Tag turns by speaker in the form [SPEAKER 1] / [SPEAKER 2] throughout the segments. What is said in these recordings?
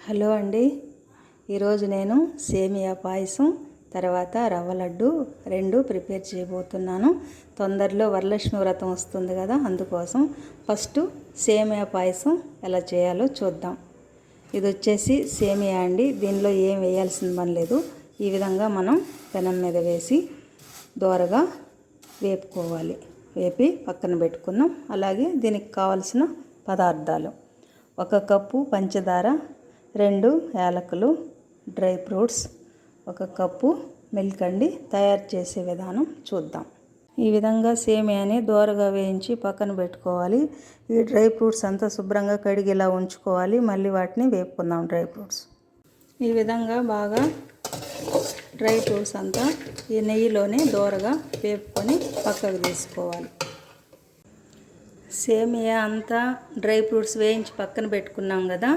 [SPEAKER 1] Hello అండి, ఈరోజు నేను సేమియా పాయసం తర్వాత రవ్వ లడ్డు రెండు ప్రిపేర్ చేయబోతున్నాను. తొందరలో వరలక్ష్మి వ్రతం వస్తుంది కదా, అందుకోసం ఫస్ట్ సేమియా పాయసం ఎలా చేయాలో చూద్దాం. ఇది వచ్చేసి సేమియా అండి, దీనిలో ఏం వేయాల్సిన పని లేదు. ఈ విధంగా మనం పెనం మీద వేసి దోరగా వేపుకోవాలి. వేపి పక్కన పెట్టుకుందాం. అలాగే దీనికి కావలసిన పదార్థాలు: 1 కప్పు పంచదార, 2 యాలకులు, డ్రై ఫ్రూట్స్, 1 కప్పు మిల్క్ అండి. తయారు చేసే విధానం చూద్దాం. ఈ విధంగా సేమియాని దోరగా వేయించి పక్కన పెట్టుకోవాలి. ఈ డ్రై ఫ్రూట్స్ అంతా శుభ్రంగా కడిగి ఇలా ఉంచుకోవాలి. మళ్ళీ వాటిని వేపుకుందాం. డ్రై ఫ్రూట్స్ ఈ విధంగా బాగా డ్రై ఫ్రూట్స్ అంతా ఈ నెయ్యిలోనే దోరగా వేపుకొని పక్కకు తీసుకోవాలి. సేమియా అంతా డ్రై ఫ్రూట్స్ వేయించి పక్కన పెట్టుకున్నాం కదా,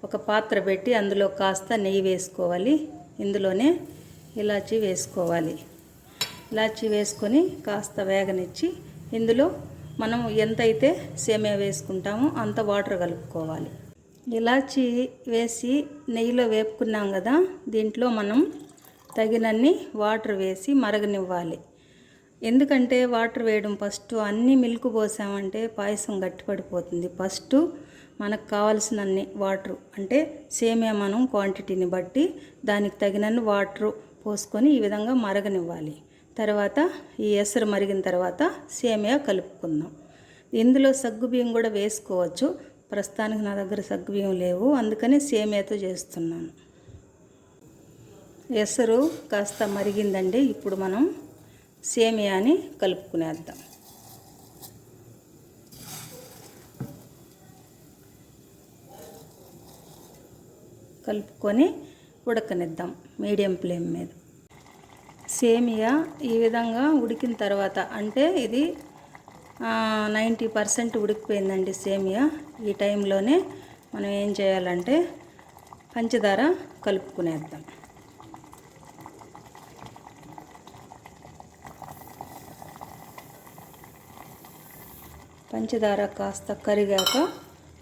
[SPEAKER 1] ఒక పాత్ర పెట్టి అందులో కాస్త నెయ్యి వేసుకోవాలి. ఇందులోనే ఇలాచీ వేసుకోవాలి. ఇలాచీ వేసుకొని కాస్త వేగనిచ్చి ఇందులో మనం ఎంతైతే సేమియా వేసుకుంటామో అంత వాటర్ కలుపుకోవాలి. ఇలాచీ వేసి నెయ్యిలో వేపుకున్నాం కదా, దీంట్లో మనం తగినన్ని వాటర్ వేసి మరగనివ్వాలి. ఎందుకంటే వాటర్ వేయడం ఫస్ట్ అన్నీ మిల్క్ పోసామంటే పాయసం గట్టిపడిపోతుంది. ఫస్ట్ మనకు కావాల్సినన్ని వాటర్ అంటే సేమియా మనం క్వాంటిటీని బట్టి దానికి తగినన్ని వాటర్ పోసుకొని ఈ విధంగా మరగనివ్వాలి. తర్వాత ఈ ఎసరు మరిగిన తర్వాత సేమియా కలుపుకుందాం. ఇందులో సగ్గుబియ్యం కూడా వేసుకోవచ్చు. ప్రస్తుతానికి నా దగ్గర సగ్గుబియ్యం లేవు, అందుకని సేమియాతో చేస్తున్నాను. ఎసరు కాస్త మరిగిందండి. ఇప్పుడు మనం సేమియాని కలుపుకునేద్దాం. కలుపుకొని ఉడకనిద్దాం మీడియం ఫ్లేమ్ మీద. సేమియా ఈ విధంగా ఉడికిన తర్వాత అంటే ఇది 90% ఉడికిపోయిందండి సేమియా. ఈ టైంలోనే మనం ఏం చేయాలంటే పంచదార కలుపుకునేద్దాం. పంచదార కాస్త కరిగాక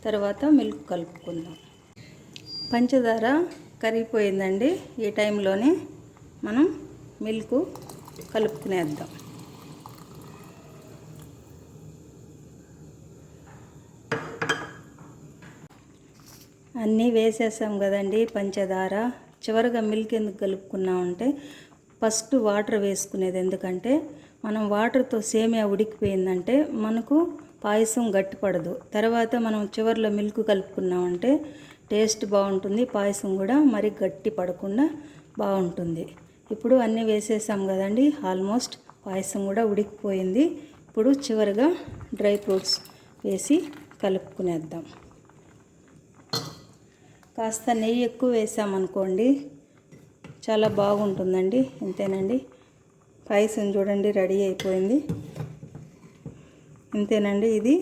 [SPEAKER 1] తర్వాత మిల్క్ కలుపుకుందాం. పంచదార కరిగిపోయిందండి. ఈ టైంలోనే మనం మిల్క్ కలుపుకునేద్దాం. అన్నీ వేసేసాం కదండి పంచదార. చివరిగా మిల్క్ ఎందుకు కలుపుకున్నామంటే ఫస్ట్ వాటర్ వేసుకునేది. ఎందుకంటే మనం వాటర్తో సేమియా ఉడికిపోయిందంటే మనకు పాయసం గట్టిపడదు. తర్వాత మనం చివరిలో మిల్క్ కలుపుకున్నామంటే టేస్ట్ బాగుంటుంది, పాయసం కూడా మరి గట్టి పడకుండా బాగుంటుంది. ఇప్పుడు అన్నీ వేసేసాం కదండి, ఆల్మోస్ట్ పాయసం కూడా ఉడికిపోయింది. ఇప్పుడు చివరిగా డ్రై ఫ్రూట్స్ వేసి కలుపుకునేద్దాం. కాస్త నెయ్యి ఎక్కువ వేసామనుకోండి చాలా బాగుంటుందండి. ఇంతేనండి, పాయసం చూడండి రెడీ అయిపోయింది. ఇంతేనండి, ఇది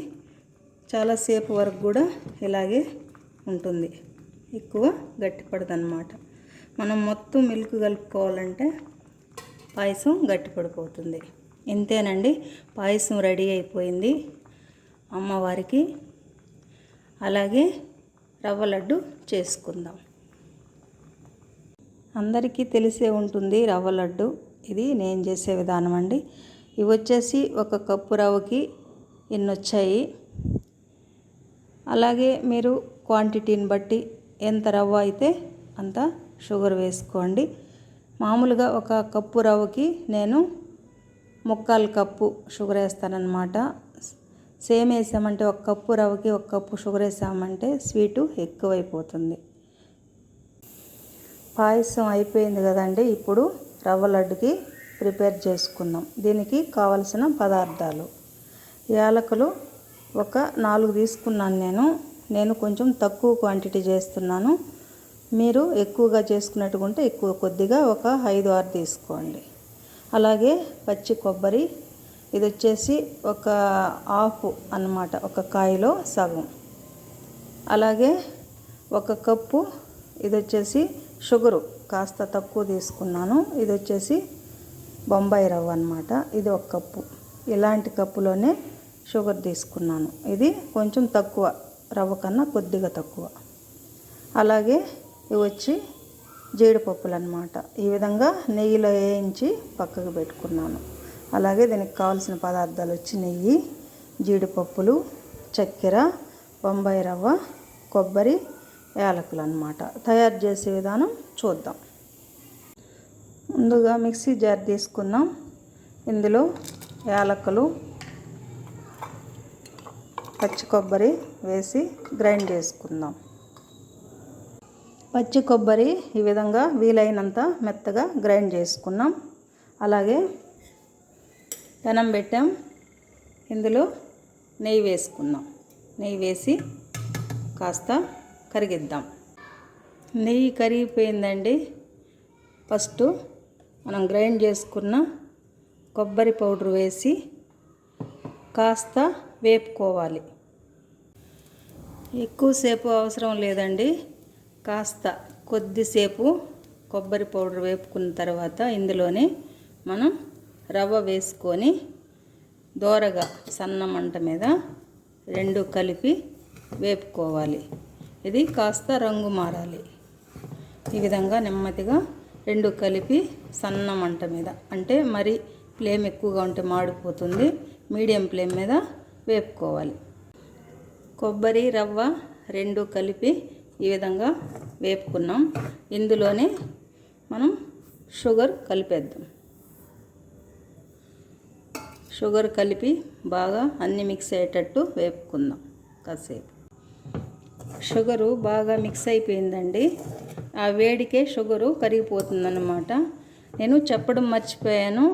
[SPEAKER 1] చాలాసేపు వరకు కూడా ఇలాగే ఉంటుంది, ఎక్కువ గట్టిపడదన్నమాట. మనం మొత్తం మిల్క్ కలుపుకోవాలంటే పాయసం గట్టిపడిపోతుంది. ఇంతేనండి, పాయసం రెడీ అయిపోయింది అమ్మవారికి. అలాగే రవ్వ లడ్డు చేసుకుందాం. అందరికీ తెలిసే ఉంటుంది రవ్వ లడ్డు. ఇది నేను చేసే విధానం అండి. ఇవి వచ్చేసి 1 కప్పు రవ్వకి ఇన్ని వచ్చాయి. అలాగే మీరు క్వాంటిటీని బట్టి ఎంత రవ్వ అయితే అంత షుగర్ వేసుకోండి. మామూలుగా 1 కప్పు రవ్వకి నేను 3/4 కప్పు షుగర్ వేస్తానన్నమాట. సేమ్ వేసామంటే 1 కప్పు రవ్వకి 1 కప్పు షుగర్ వేసామంటే స్వీటు ఎక్కువైపోతుంది. పాయసం అయిపోయింది కదండి. ఇప్పుడు రవ్వ లడ్డుకి ప్రిపేర్ చేసుకుందాం. దీనికి కావలసిన పదార్థాలు: యాలకులు ఒక 4 తీసుకున్నాను. నేను కొంచెం తక్కువ క్వాంటిటీ చేస్తున్నాను. మీరు ఎక్కువగా చేసుకున్నట్టుకుంటే ఎక్కువ కొద్దిగా ఒక 5-6 తీసుకోండి. అలాగే పచ్చి కొబ్బరి, ఇది వచ్చేసి ఒక హాఫ్ అన్నమాట, ఒక కాయలో సగం. అలాగే 1 కప్పు ఇది వచ్చేసి షుగరు కాస్త తక్కువ తీసుకున్నాను. ఇది వచ్చేసి బొంబాయి రవ్వ అన్నమాట. ఇది 1 కప్పు. ఇలాంటి కప్పులోనే షుగర్ తీసుకున్నాను. ఇది కొంచెం తక్కువ, రవ్వ కన్నా కొద్దిగా తక్కువ. అలాగే ఇవి వచ్చి జీడిపప్పులు అన్నమాట. ఈ విధంగా నెయ్యిలో వేయించి పక్కకు పెట్టుకున్నాను. అలాగే దీనికి కావాల్సిన పదార్థాలు వచ్చి నెయ్యి, జీడిపప్పులు, చక్కెర, బొంబాయి రవ్వ, కొబ్బరి, యాలకులు అన్నమాట. తయారు చేసే విధానం చూద్దాం. ముందుగా మిక్సీ జార్ తీసుకుందాం. ఇందులో యాలకులు, పచ్చి కొబ్బరి వేసి గ్రైండ్ చేసుకుందాం. పచ్చి కొబ్బరి ఈ విధంగా వీలైనంత మెత్తగా గ్రైండ్ చేసుకున్నాం. అలాగే పెనం పెట్టాం. ఇందులో నెయ్యి వేసుకుందాం. నెయ్యి వేసి కాస్త కరిగిద్దాం. నెయ్యి కరిగిపోయిందండి. ఫస్ట్ మనం గ్రైండ్ చేసుకున్న కొబ్బరి పౌడర్ వేసి కాస్త వేపుకోవాలి. ఎక్కువసేపు అవసరం లేదండి. కాస్త కొద్దిసేపు కొబ్బరి పౌడర్ వేపుకున్న తర్వాత ఇందులోనే మనం రవ్వ వేసుకొని దోరగా సన్న మంట మీద రెండు కలిపి వేపుకోవాలి. ఇది కాస్త రంగు మారాలి. ఈ విధంగా నెమ్మదిగా రెండు కలిపి సన్న మంట మీద, అంటే మరి ఫ్లేమ్ ఎక్కువగా ఉంటే మాడిపోతుంది, మీడియం ఫ్లేమ్ మీద వేపుకోవాలి. కొబ్బరి రవ్వ రెండు కలిపి ఈ విధంగా వేపుకున్నాం. ఇందులోనే మనం షుగర్ కలిపేద్దాం. షుగర్ కలిపి బాగా అన్నీ మిక్స్ అయ్యేటట్టు వేపుకుందాం. కాసేపు షుగరు బాగా మిక్స్ అయిపోయిందండి. ఆ వేడికే షుగరు కరిగిపోతుందన్నమాట. నేను చెప్పడం మర్చిపోయాను.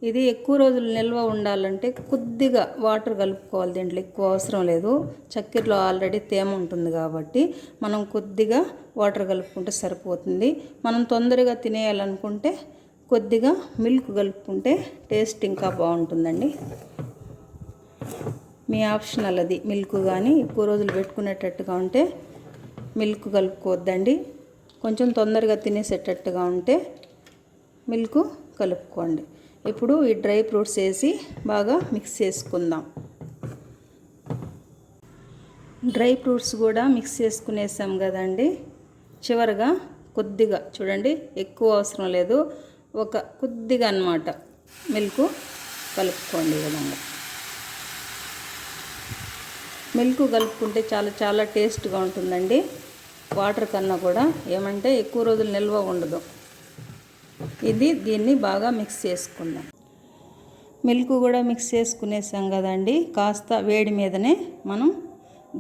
[SPEAKER 1] ఇది ఎక్కువ రోజులు నిల్వ ఉండాలంటే కొద్దిగా వాటర్ కలుపుకోవాలి. దీంట్లో ఎక్కువ అవసరం లేదు. చక్కెరలో ఆల్రెడీ తేమ ఉంటుంది కాబట్టి మనం కొద్దిగా వాటర్ కలుపుకుంటే సరిపోతుంది. మనం తొందరగా తినేయాలనుకుంటే కొద్దిగా మిల్క్ కలుపుకుంటే టేస్ట్ ఇంకా బాగుంటుందండి. మీ ఆప్షనల్ అది. మిల్క్ కానీ ఎక్కువ రోజులు పెట్టుకునేటట్టుగా ఉంటే మిల్క్ కలుపుకోవద్దండి. కొంచెం తొందరగా తినేసేటట్టుగా ఉంటే మిల్క్ కలుపుకోండి. ఇప్పుడు ఈ డ్రై ఫ్రూట్స్ వేసి బాగా మిక్స్ చేసుకుందాం. డ్రై ఫ్రూట్స్ కూడా మిక్స్ చేసుకునేసాం కదండి. చివరగా కొద్దిగా చూడండి, ఎక్కువ అవసరం లేదు, ఒక కొద్దిగా అన్నమాట మిల్క్ కలుపుకోండి. ఈ విధంగా మిల్క్ కలుపుకుంటే చాలా టేస్ట్గా ఉంటుందండి. వాటర్ కన్నా కూడా ఏమంటే ఎక్కువ రోజులు నిల్వ ఉండదు. దీన్ని బాగా మిక్స్ చేసుకుందాం. మిల్క్ కూడా మిక్స్ చేసుకునేసాం కదండి. కాస్త వేడి మీదనే మనం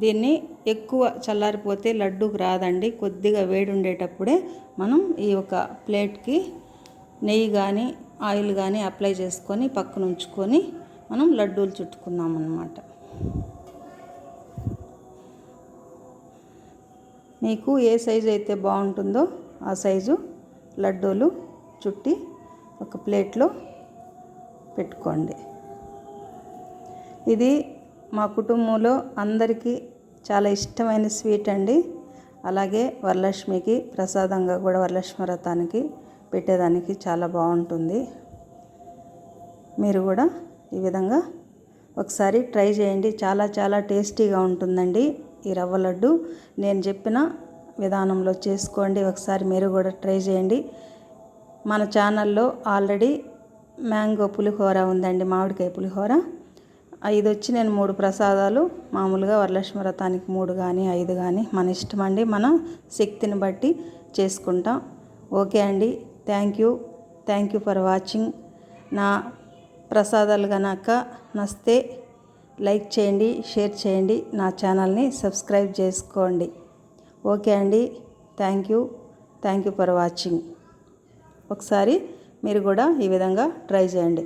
[SPEAKER 1] దీన్ని, ఎక్కువ చల్లారిపోతే లడ్డూకి రాదండి. కొద్దిగా వేడి ఉండేటప్పుడే మనం ఈ ఒక ప్లేట్కి నెయ్యి కానీ ఆయిల్ కానీ అప్లై చేసుకొని పక్కన ఉంచుకొని మనం లడ్డూలు చుట్టుకుందాం అన్నమాట. మీకు ఏ సైజు అయితే బాగుంటుందో ఆ సైజు లడ్డూలు చుట్టి ఒక ప్లేట్లో పెట్టుకోండి. ఇది మా కుటుంబంలో అందరికీ చాలా ఇష్టమైన స్వీట్ అండి. అలాగే వరలక్ష్మికి ప్రసాదంగా కూడా, వరలక్ష్మి వ్రతానికి పెట్టేదానికి చాలా బాగుంటుంది. మీరు కూడా ఈ విధంగా ఒకసారి ట్రై చేయండి. చాలా టేస్టీగా ఉంటుందండి ఈ రవ్వ లడ్డు. నేను చెప్పిన విధానంలో చేసుకోండి. ఒకసారి మీరు కూడా ట్రై చేయండి. మన ఛానల్లో ఆల్రెడీ మ్యాంగో పులిహోర ఉందండి, మామిడికాయ పులిహోర. ఇది వచ్చి నేను 3 ప్రసాదాలు, మామూలుగా వరలక్ష్మి వ్రతానికి 3 కానీ 5 కానీ మన ఇష్టం అండి, మన శక్తిని బట్టి చేసుకుంటాం. ఓకే అండి, థ్యాంక్ యూ ఫర్ వాచింగ్. నా ప్రసాదాలు కనుక నచ్చితే లైక్ చేయండి, షేర్ చేయండి, నా ఛానల్ని సబ్స్క్రైబ్ చేసుకోండి. ఓకే అండి, థ్యాంక్ యూ ఫర్ వాచింగ్. ఒకసారి మీరు కూడా ఈ విధంగా ట్రై చేయండి.